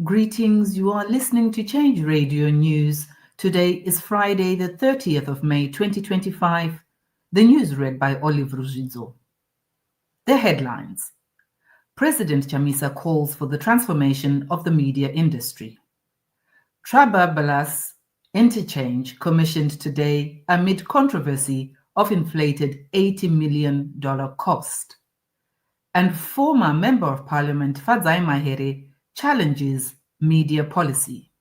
Greetings, you are listening to Change Radio News. Today is Friday, the 30th of May, 2025. The news read by Olive Rujizo. The headlines. President Chamisa calls for the transformation of the media industry. Trabablas Interchange commissioned today amid controversy of inflated $80 million cost. And former Member of Parliament Fadzayi Mahere challenges media policy.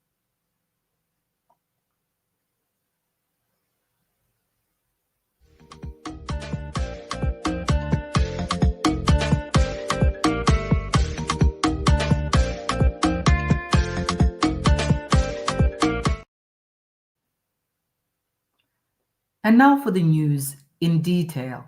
And now for the news in detail.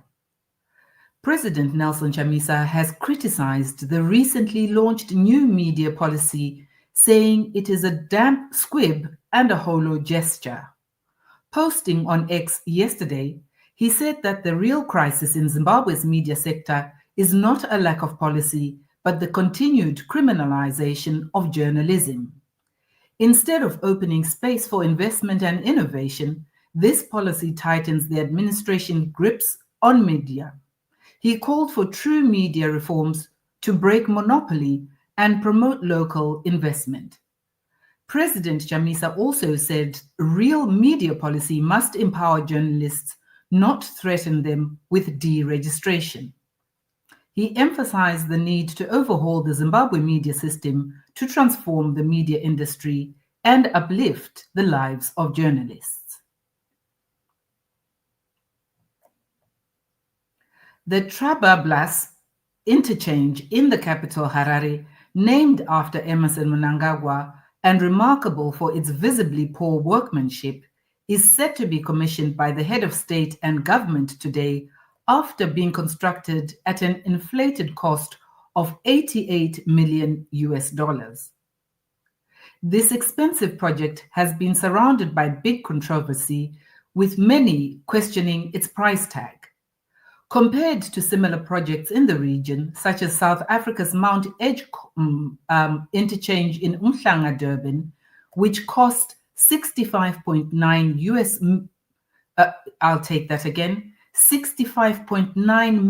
President Nelson Chamisa has criticized the recently launched new media policy, saying it is a damp squib and a hollow gesture. Posting on X yesterday, he said that the real crisis in Zimbabwe's media sector is not a lack of policy, but the continued criminalization of journalism. Instead of opening space for investment and innovation, this policy tightens the administration grips on media. He called for true media reforms to break monopoly and promote local investment. President Chamisa also said real media policy must empower journalists, not threaten them with deregistration. He emphasized the need to overhaul the Zimbabwe media system to transform the media industry and uplift the lives of journalists. The Trabablas Interchange in the capital Harare, named after Emerson Mnangagwa and remarkable for its visibly poor workmanship, is set to be commissioned by the head of state and government today after being constructed at an inflated cost of $88 million. This expensive project has been surrounded by big controversy, with many questioning its price tag. Compared to similar projects in the region, such as South Africa's Mount Edge interchange in Umhlanga, Durban, which cost 65.9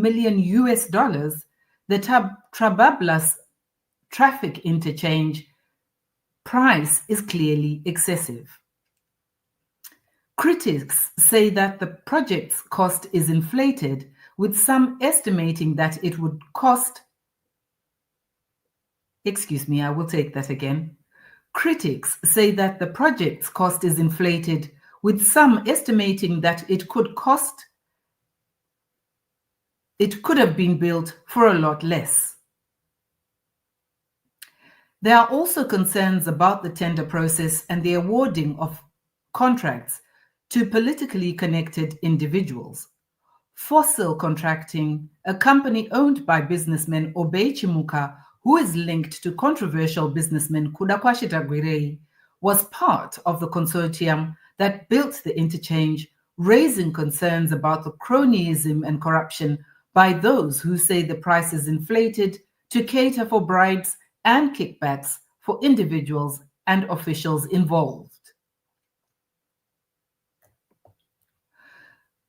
million US dollars, the Trabablas traffic interchange price is clearly excessive. Critics say that the project's cost is inflated, with some estimating that it would cost, Critics say that the project's cost is inflated, with some estimating that it could have been built for a lot less. There are also concerns about the tender process and the awarding of contracts to politically connected individuals. Fossil Contracting, a company owned by businessman Obey Chimuka, who is linked to controversial businessman Kudakwashi Dagwirei, was part of the consortium that built the interchange, raising concerns about the cronyism and corruption by those who say the price is inflated to cater for bribes and kickbacks for individuals and officials involved.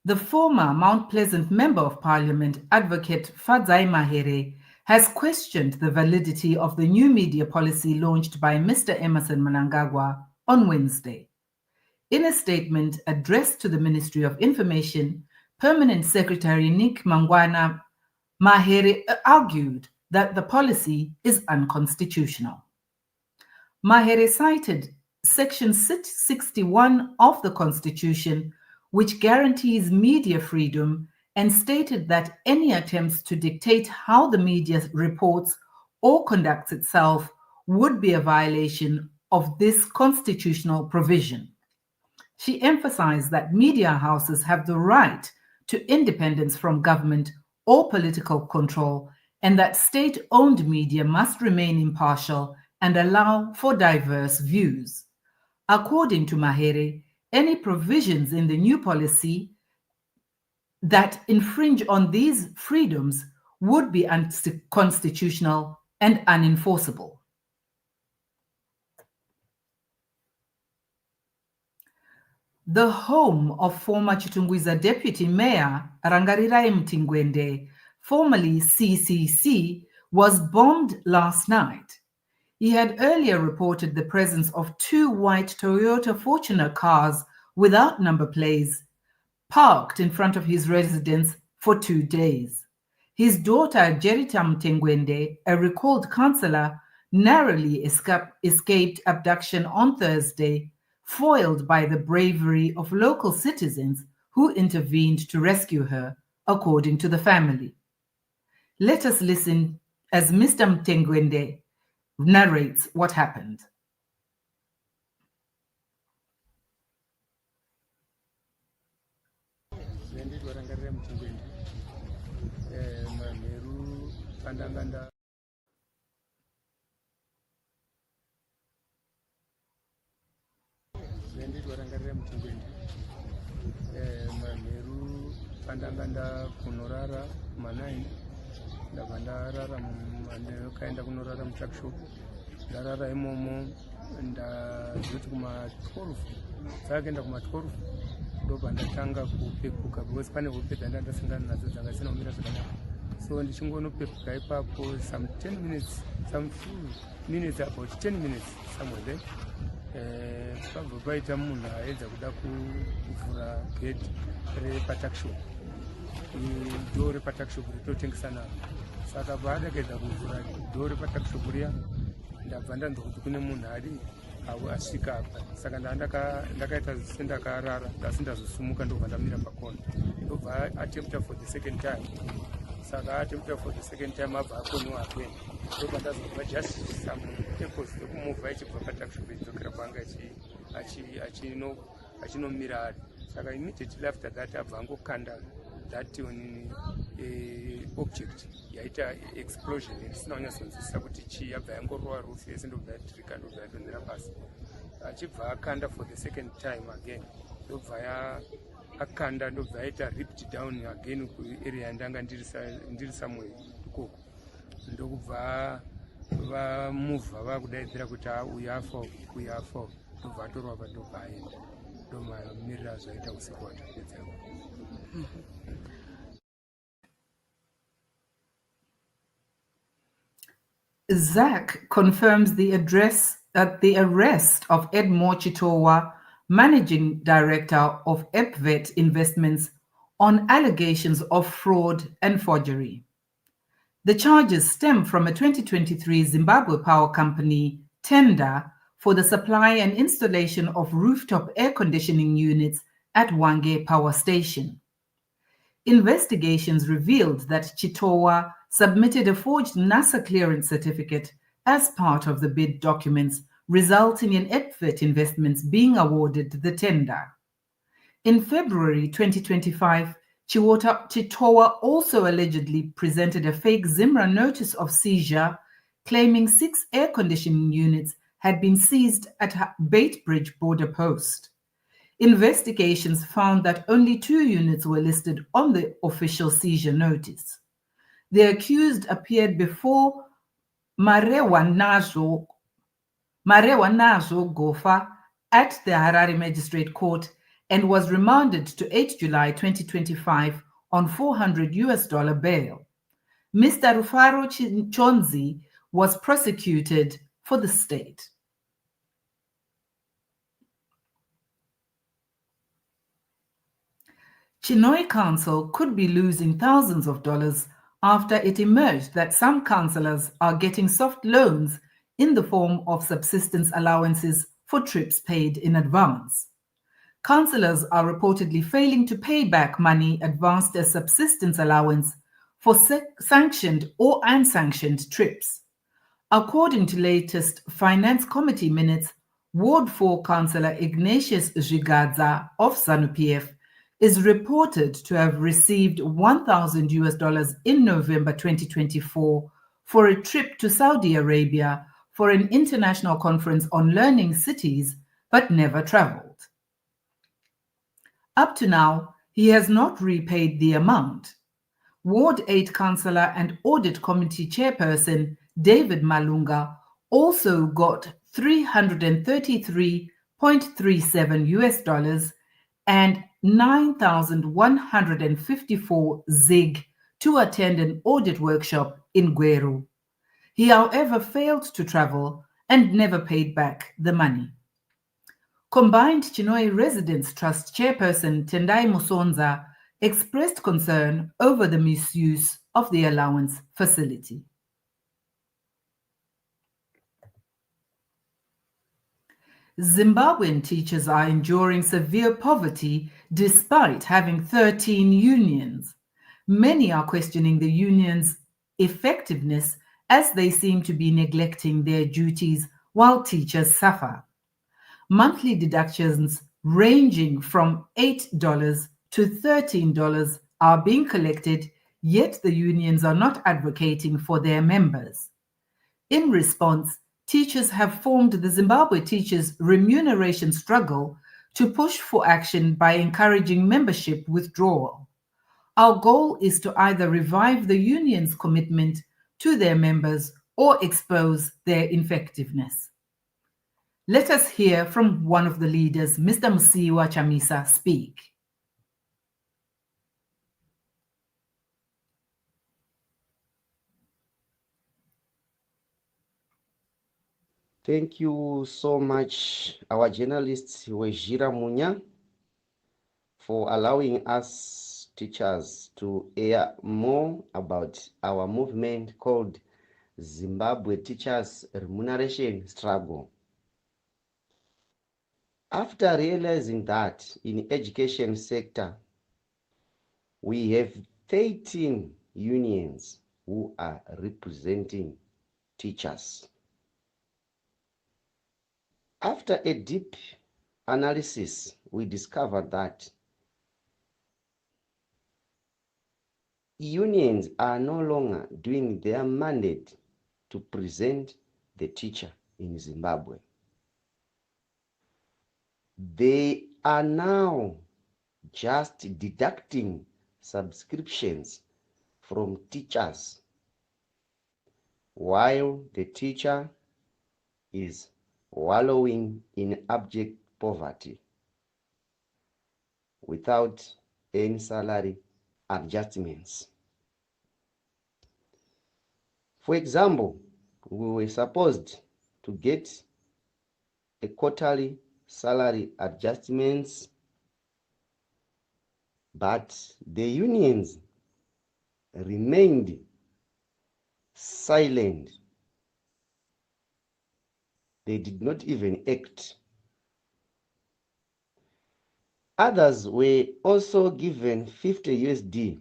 The former Mount Pleasant Member of Parliament, Advocate Fadzayi Mahere, has questioned the validity of the new media policy launched by Mr. Emerson Mnangagwa on Wednesday. In a statement addressed to the Ministry of Information, Permanent Secretary Nick Mangwana, Mahere argued that the policy is unconstitutional. Mahere cited Section 61 of the Constitution, which guarantees media freedom, and stated that any attempts to dictate how the media reports or conducts itself would be a violation of this constitutional provision. She emphasized that media houses have the right to independence from government or political control, and that state-owned media must remain impartial and allow for diverse views. According to Mahere, any provisions in the new policy that infringe on these freedoms would be unconstitutional and unenforceable. The home of former Chitungwiza Deputy Mayor Rangarirai Mtingwende, formerly CCC, was bombed last night. He had earlier reported the presence of two white Toyota Fortuner cars without number plates parked in front of his residence for 2 days. His daughter Jerita Mtingwende, a recalled councillor, narrowly escaped abduction on Thursday, foiled by the bravery of local citizens who intervened to rescue her, according to the family. Let us listen as Mr. Mtingwende narrates what happened. Maheru pandanganda kunorara manaini ndabva ndarara ndakaenda kunorara mutakshop ndarara imomo ndazoti kuma12 dzakaenda kuma12 ndobva ndatanga kupepuka because pane hope dzanga ndasangana nadzo dzanga dzisina kumira zvakanaka, so ndichingonopepuka ipapo some 10 minutes, some few minutes, about 10 minutes somewhere there. Pabva paita munhu aedza kuda kuvhura gate repatakshop, dho repatakshop ritotengesa naro. Saka paadakaedza kuvhura dho repatakshop riya, ndabva ndanzwa kuti kune munhu ari asvika apa. Saka ndakaita sendakarara ndasindazosumuka, ndobva ndamira pakona, ndobva atempta for the second time. Saka atempta for the second time abva akoniwa again, ndobva ndazobva just some purpose yokumuvha achibva patakshop idzokera kwanga achinomira ari. Saka immediately after that abva angokanda that object yaita explosion isina kunyatsonzwisisa kuti chii. Abva yangorova roof yese ndobva yatirika, ndobva yadonhera pasi. Achibva akanda for the second time again, ndobva akanda, ndobva yaita ripped down again kuarea yandanga ndiri somewhere ikoko. Ndokubva vamuvha vakudaidzira kuti uyu afa, ndobva atorwa pa, ndobva aenda. Ndomamirira zvaita usiku watopedza. Zach confirms the arrest of Edmore Chitowa, Managing Director of EPVET Investments, on allegations of fraud and forgery. The charges stem from a 2023 Zimbabwe Power Company tender for the supply and installation of rooftop air conditioning units at Wange Power Station. Investigations revealed that Chitowa submitted a forged NASA clearance certificate as part of the bid documents, resulting in EPVET Investments being awarded the tender. In February 2025, Chitowa also allegedly presented a fake Zimra notice of seizure, claiming 6 air conditioning units had been seized at Baitbridge border post. Investigations found that only 2 units were listed on the official seizure notice. The accused appeared before Mahere Gofa at the Harare Magistrate Court and was remanded to 8 July 2025 on $400 bail. Mr. Rufaro Chonzi was prosecuted for the state. Chinhoyi Council could be losing thousands of dollars after it emerged that some councillors are getting soft loans in the form of subsistence allowances for trips paid in advance. Councillors are reportedly failing to pay back money advanced as subsistence allowance for sanctioned or unsanctioned trips. According to latest Finance Committee minutes, Ward 4 Councillor Ignatius Zvigadza of ZANU-PF is reported to have received $1,000 in November 2024 for a trip to Saudi Arabia for an international conference on learning cities, but never traveled. Up to now, he has not repaid the amount. Ward 8 Councillor and Audit Committee Chairperson David Malunga also got $333.37 and 9,154 ZiG to attend an audit workshop in Gweru. He, however, failed to travel and never paid back the money. Combined Chinhoyi Residents Trust chairperson Tendai Musonza expressed concern over the misuse of the allowance facility. Zimbabwean teachers are enduring severe poverty despite having 13 unions. Many are questioning the unions' effectiveness as they seem to be neglecting their duties while teachers suffer. Monthly deductions ranging from $8 to $13 are being collected, yet the unions are not advocating for their members. In response, teachers have formed the Zimbabwe Teachers Remuneration Struggle to push for action by encouraging membership withdrawal. Our goal is to either revive the union's commitment to their members or expose their ineffectiveness. Let us hear from one of the leaders, Mr. Musiwa Chamisa, speak. Thank you so much, our journalist Wejira Munya, for allowing us teachers to hear more about our movement called Zimbabwe Teachers Remuneration Struggle. After realizing that in education sector, we have 13 unions who are representing teachers. After a deep analysis, we discovered that unions are no longer doing their mandate to present the teacher in Zimbabwe. They are now just deducting subscriptions from teachers while the teacher is wallowing in abject poverty without any salary adjustments. For example, we were supposed to get a quarterly salary adjustments, but the unions remained silent. They did not even act. Others were also given 50 USD.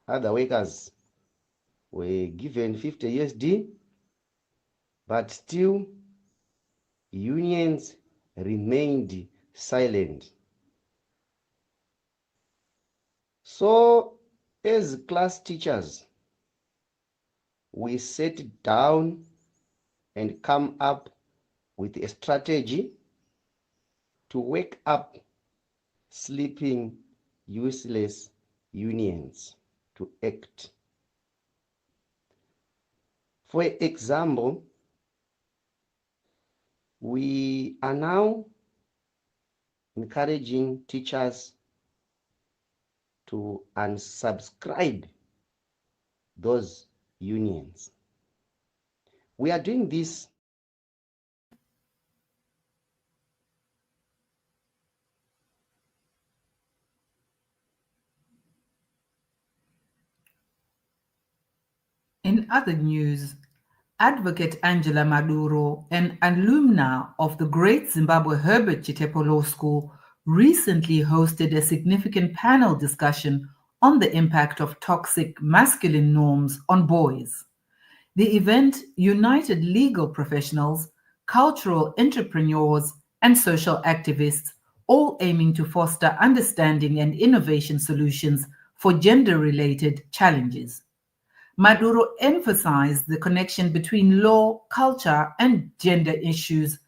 Other workers were given 50 USD, but still unions remained silent. So, as class teachers, we sat down and come up with a strategy to wake up sleeping, useless unions to act. For example, we are now encouraging teachers to unsubscribe those unions. We are doing this In other news, Advocate Angela Maduro, an alumna of the Great Zimbabwe Herbert Chitepo Law School, recently hosted a significant panel discussion on the impact of toxic masculine norms on boys. The event united legal professionals, cultural entrepreneurs, and social activists, all aiming to foster understanding and innovation solutions for gender-related challenges. Maduro emphasized the connection between law, culture, and gender issues,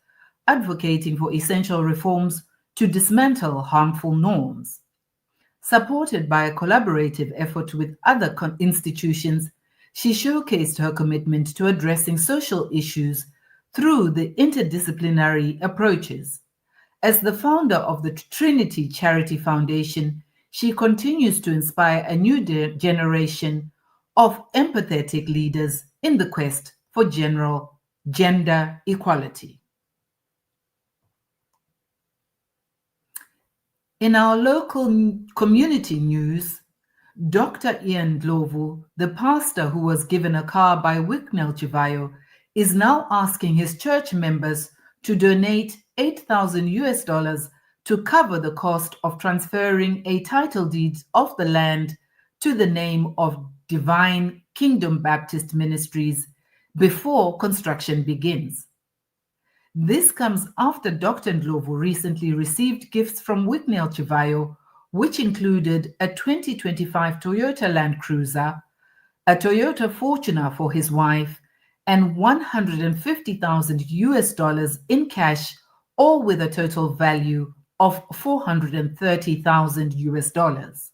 advocating for essential reforms to dismantle harmful norms. Supported by a collaborative effort with other institutions, she showcased her commitment to addressing social issues through the interdisciplinary approaches. As the founder of the Trinity Charity Foundation, she continues to inspire a new generation of empathetic leaders in the quest for general gender equality. In our local community news, Dr. Ian Dlovu, the pastor who was given a car by Wicknell Chivayo, is now asking his church members to donate $8,000 to cover the cost of transferring a title deed of the land to the name of Divine Kingdom Baptist Ministries before construction begins. This comes after Dr. Ndlovu recently received gifts from Wicknell Chivayo, which included a 2025 Toyota Land Cruiser, a Toyota Fortuner for his wife, and $150,000 in cash, all with a total value of $430,000.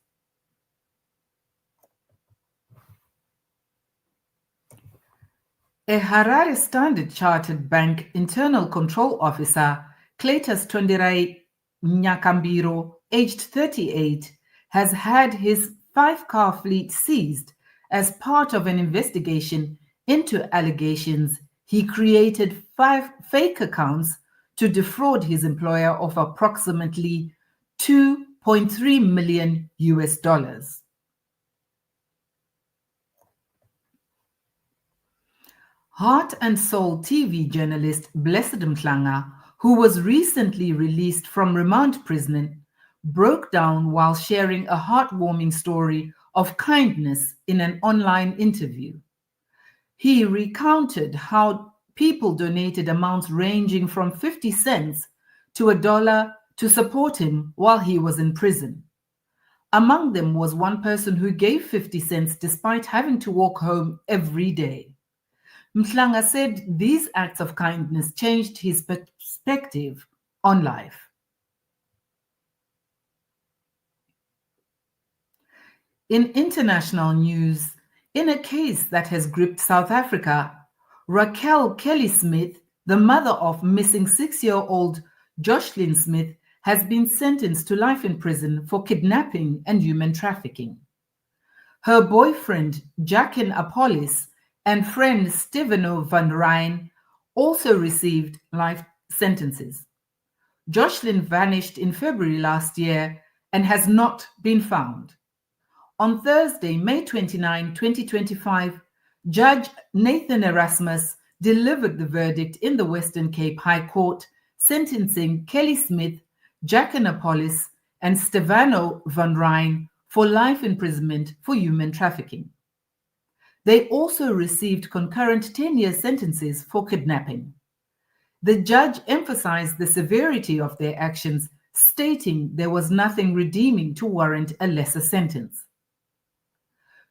A Harare Standard Chartered Bank internal control officer, Cletus Tonderai Nyakambiro, aged 38, has had his 5-car fleet seized as part of an investigation into allegations he created 5 fake accounts to defraud his employer of approximately $2.3 million. Heart and Soul TV journalist Blessed Mhlanga, who was recently released from remand prison, broke down while sharing a heartwarming story of kindness in an online interview. He recounted how people donated amounts ranging from 50 cents to $1 to support him while he was in prison. Among them was one person who gave 50 cents despite having to walk home every day. Mhlanga said these acts of kindness changed his perspective on life. In international news, in a case that has gripped South Africa, Raquel Kelly Smith, the mother of missing 6-year-old Jocelyn Smith, has been sentenced to life in prison for kidnapping and human trafficking. Her boyfriend, Jackin Apollis, and friend Steveno van Rijn also received life sentences. Jocelyn vanished in February last year and has not been found. On Thursday, May 29, 2025, Judge Nathan Erasmus delivered the verdict in the Western Cape High Court, sentencing Kelly Smith, Jackin Apollis, and Stevano van Rijn for life imprisonment for human trafficking. They also received concurrent 10-year sentences for kidnapping. The judge emphasized the severity of their actions, stating there was nothing redeeming to warrant a lesser sentence.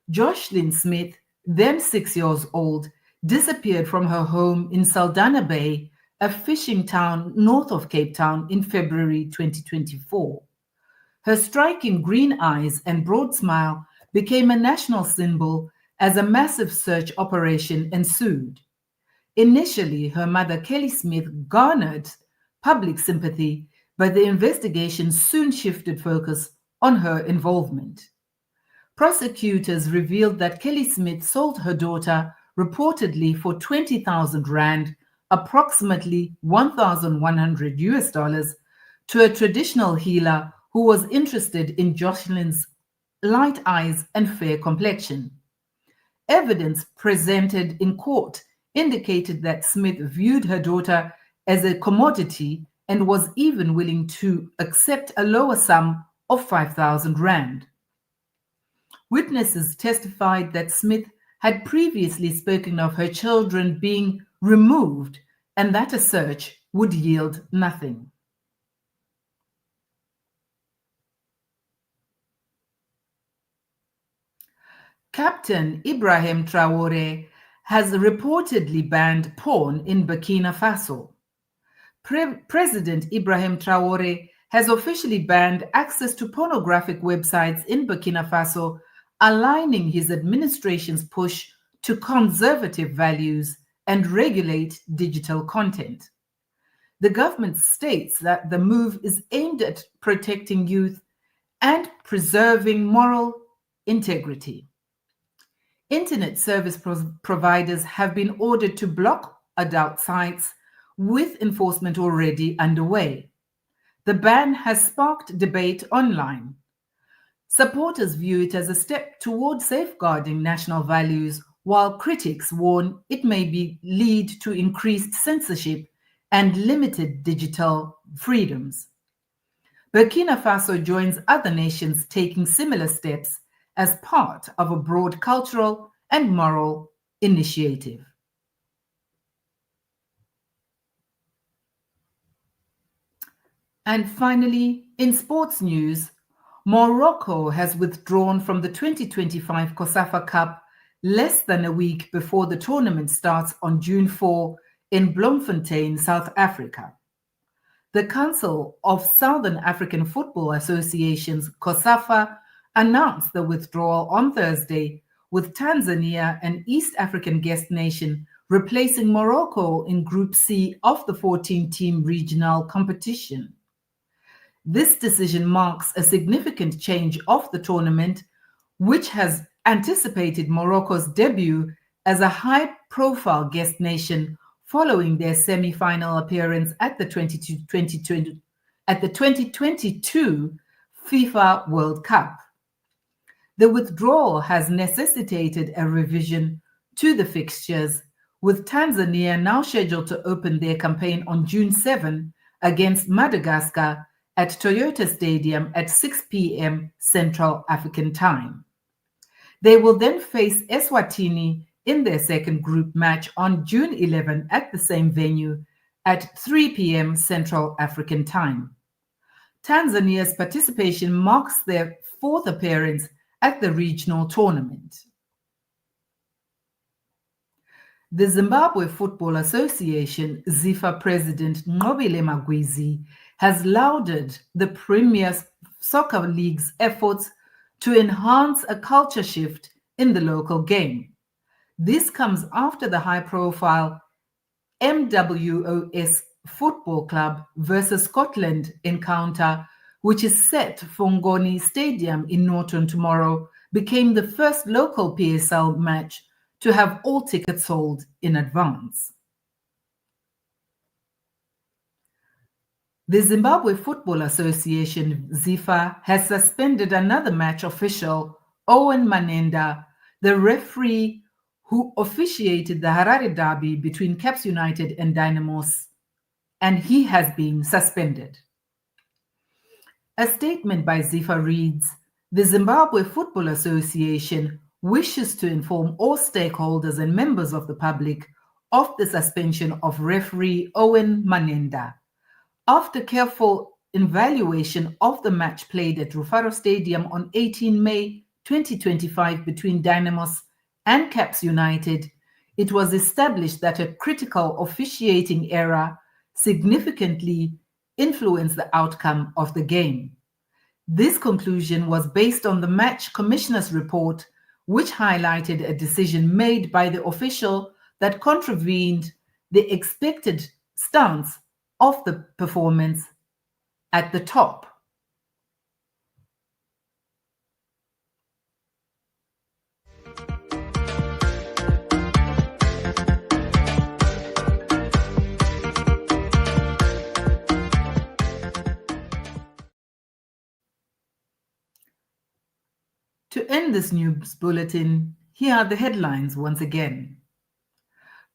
Jocelyn Smith, then 6 years old, disappeared from her home in Saldanha Bay, a fishing town north of Cape Town, in February 2024. Her striking green eyes and broad smile became a national symbol as a massive search operation ensued. Initially, her mother, Kelly Smith, garnered public sympathy, but the investigation soon shifted focus on her involvement. Prosecutors revealed that Kelly Smith sold her daughter reportedly for 20,000 Rand, approximately $1,100, to a traditional healer who was interested in Jocelyn's light eyes and fair complexion. Evidence presented in court indicated that Smith viewed her daughter as a commodity and was even willing to accept a lower sum of 5,000 Rand. Witnesses testified that Smith had previously spoken of her children being removed and that a search would yield nothing. Captain Ibrahim Traore has reportedly banned porn in Burkina Faso. President Ibrahim Traore has officially banned access to pornographic websites in Burkina Faso, aligning his administration's push to conservative values and regulate digital content. The government states that the move is aimed at protecting youth and preserving moral integrity. Internet service providers have been ordered to block adult sites, with enforcement already underway. The ban has sparked debate online. Supporters view it as a step toward safeguarding national values, while critics warn it may lead to increased censorship and limited digital freedoms. Burkina Faso joins other nations taking similar steps as part of a broad cultural and moral initiative. And finally, in sports news, Morocco has withdrawn from the 2025 COSAFA Cup less than a week before the tournament starts on June 4 in Bloemfontein, South Africa. The Council of Southern African Football Associations, COSAFA, announced the withdrawal on Thursday, with Tanzania, an East African guest nation, replacing Morocco in Group C of the 14-team regional competition. This decision marks a significant change of the tournament, which has anticipated Morocco's debut as a high-profile guest nation following their semi-final appearance at the 2022 FIFA World Cup. The withdrawal has necessitated a revision to the fixtures, with Tanzania now scheduled to open their campaign on June 7 against Madagascar at Toyota Stadium at 6 p.m. Central African Time. They will then face Eswatini in their second group match on June 11 at the same venue at 3 p.m. Central African Time. Tanzania's participation marks their fourth appearance at the regional tournament. The Zimbabwe Football Association, ZIFA President Nqobile Magwizi, has lauded the Premier Soccer League's efforts to enhance a culture shift in the local game. This comes after the high-profile MWOS Football Club versus Scotland encounter, which is set for Ngoni Stadium in Norton tomorrow, became the first local PSL match to have all tickets sold in advance. The Zimbabwe Football Association, ZIFA, has suspended another match official, Owen Manenda, the referee who officiated the Harare derby between Caps United and Dynamos, and he has been suspended. A statement by ZIFA reads, "The Zimbabwe Football Association wishes to inform all stakeholders and members of the public of the suspension of referee Owen Manenda. After careful evaluation of the match played at Rufaro Stadium on 18 May 2025 between Dynamos and Caps United, it was established that a critical officiating error significantly influenced the outcome of the game. This conclusion was based on the match commissioner's report, which highlighted a decision made by the official that contravened the expected stance of the performance at the top." To end this news bulletin, here are the headlines once again.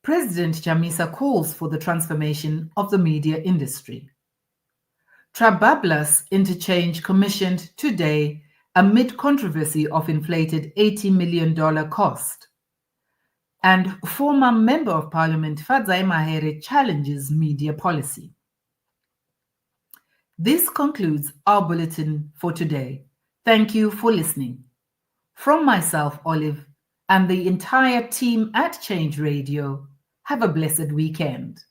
President Chamisa calls for the transformation of the media industry. Trabablas Interchange commissioned today amid controversy of inflated $80 million cost. And former Member of Parliament Fadzayi Mahere challenges media policy. This concludes our bulletin for today. Thank you for listening. From myself, Olive, and the entire team at Change Radio, have a blessed weekend.